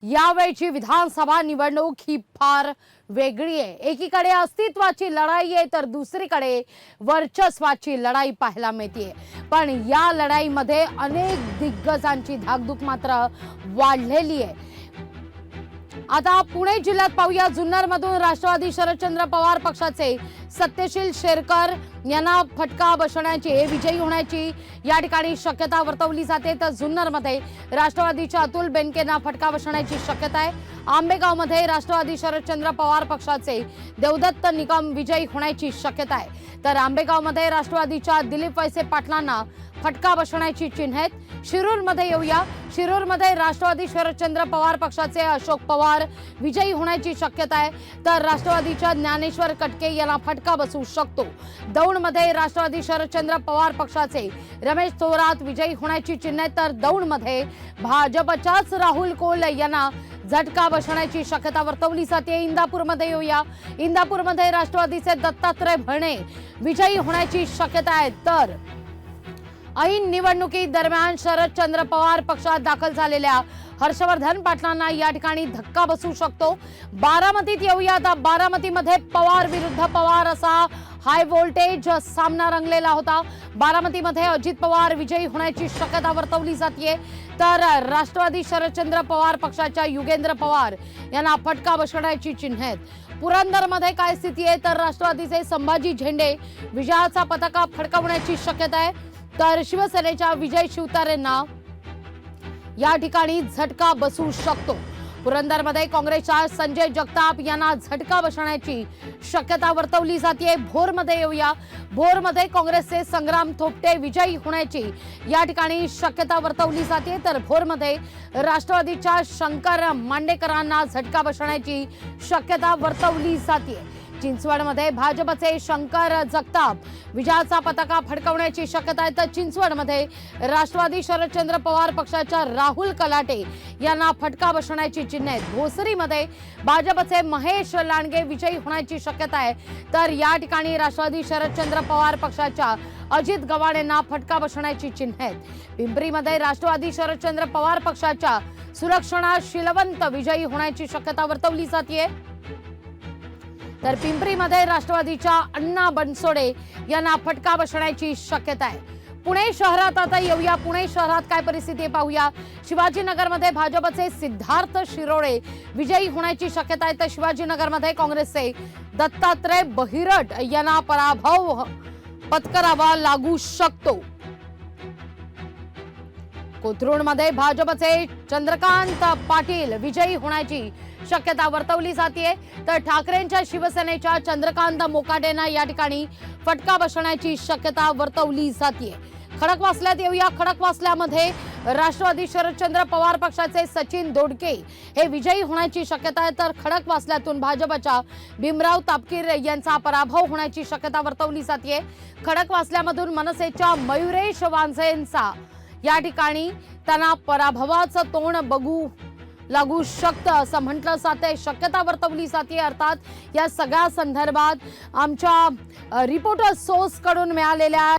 यावेळची विधानसभा निवडणूक ही फार वेगळी आहे। एकीकडे अस्तित्वाची लढाई आहे तर दुसरीकडे वर्चस्वाची लढाई पाहायला मिळते। पण या लढाईमध्ये अनेक दिग्गजांची धाकधूक मात्र वाढलेली आहे। आता पुणे जिल्ह्यात पाहूया, जुन्नरमधून राष्ट्रवादी शरदचंद्र पवार पक्षाचे सत्यशील शेरकर यांना फटका बसण्याची, विजयी होण्याची या ठिकाणी शक्यता वर्तवली जाते। तर जुन्नरमध्ये राष्ट्रवादीच्या अतुल बेनकेंना फटका बसण्याची शक्यता आहे। आंबेगावमध्ये राष्ट्रवादी शरदचंद्र पवार पक्षाचे देवदत्त निकम विजयी होण्याची शक्यता आहे। तर आंबेगावमध्ये राष्ट्रवादीच्या दिलीप वळसे पाटलांना फटका बसण्याची चिन्ह आहेत। शिरूरमध्ये येऊया, शिरूरमध्ये राष्ट्रवादी शरदचंद्र पवार पक्षाचे अशोक पवार विजयी होण्याची शक्यता आहे। तर राष्ट्रवादीच्या ज्ञानेश्वर कटके यांना फटका बसू शकतो। दौंडमध्ये राष्ट्रवादी शरदचंद्र पवार पक्षाचे रमेश थोरात विजयी होण्याची चिन्ह आहे। तर दौंडमध्ये भाजपच्याच राहुल कोल यांना झटका बसण्याची शक्यता वर्तवली जाते। इंदापूरमध्ये येऊया, इंदापूरमध्ये राष्ट्रवादीचे दत्तात्रय भरणे विजयी होण्याची शक्यता आहे। तर ऐन निवडणुकी दरम्यान शरदचंद्र पवार पक्षात दाखल झालेल्या हर्षवर्धन पाटलांना या ठिकाणी धक्का बसू शकतो। बारामतीत येऊया, आता बारामतीमध्ये पवार विरुद्ध पवार असा हाय व्होल्टेज सामना रंगलेला होता। बारामतीमध्ये अजित पवार विजयी होण्याची शक्यता वर्तवली जाते। तर राष्ट्रवादी शरदचंद्र पवार पक्षाच्या युगेंद्र पवार यांना फटका बसण्याची चिन्ह आहेत। पुरंदरमध्ये काय स्थिती आहे, तर राष्ट्रवादीचे संभाजी झेंडे विजयाचा पताका फडकवण्याची शक्यता आहे। तर शिवसेनेच्या विजय शिवतारेंना या ठिकाणी झटका बसू शकतो। पुरंदरमध्ये काँग्रेसच्या संजय जगताप यांना झटका बसण्याची शक्यता वर्तवली जाते। भोरमध्ये येऊया, भोरमध्ये काँग्रेसचे संग्राम थोपटे विजयी होण्याची या ठिकाणी शक्यता वर्तवली जाते। तर भोरमध्ये राष्ट्रवादीच्या शंकर मांडेकरांना झटका बसण्याची शक्यता वर्तवली जाते। चिंचवडमध्ये भाजपचे शंकर जगताप विजयाचा पताका फडकवण्याची शक्यता आहे। तर चिंचवडमध्ये राष्ट्रवादी शरदचंद्र पवार पक्षाच्या राहुल कलाटे यांना फटका बसण्याची चिन्ह आहेत। भोसरीमध्ये भाजपचे महेश लांडगे विजयी होण्याची शक्यता आहे। तर या ठिकाणी राष्ट्रवादी शरदचंद्र पवार पक्षाच्या अजित गवाणेंना फटका बसण्याची चिन्ह आहेत। पिंपरीमध्ये राष्ट्रवादी शरदचंद्र पवार पक्षाच्या सुलक्षणा शीलवंत विजयी होण्याची शक्यता वर्तवली जाते। तर पिंपरीमध्ये राष्ट्रवादीच्या अण्णा बनसोडे यांना फटका बसण्याची शक्यता आहे। पुणे शहरात आता येऊया, पुणे शहरात काय परिस्थिती आहे पाहूया। शिवाजीनगरमध्ये भाजपचे सिद्धार्थ शिरोळे विजयी होण्याची शक्यता आहे। तर शिवाजीनगरमध्ये काँग्रेसचे दत्तात्रय बहिरट यांना पराभव पत्करावा लागू शकतो। कोथरूडमध्ये भाजपचे चंद्रकांत पाटील विजयी होण्याची शक्यता वर्तवली जाते। तर ठाकरेंच्या शिवसेनेच्या चंद्रकांत मोकाटेंना या ठिकाणी फटका बसण्याची शक्यता वर्तवली जाते। खडकवासल्यात येऊया, खडकवासल्यामध्ये राष्ट्रवादी शरदचंद्र पवार पक्षाचे सचिन दोडके हे विजयी होण्याची शक्यता आहे। तर खडकवासल्यातून भाजपच्या भीमराव तापकीर यांचा पराभव होण्याची शक्यता वर्तवली जाते। खडकवासल्यामधून मनसेच्या मयुरेश वांझेंचा या ठिकाणी त्यांना पराभवाचं तोंड बघू लागू शकतं असं म्हटलं जाते, शक्यता वर्तवली जाते। अर्थात या सगळ्या संदर्भात आमच्या रिपोर्टर सोर्स कडून मिळालेल्या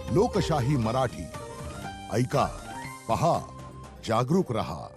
लोकशाही मराठी ऐका, पहा, जागरूक रहा।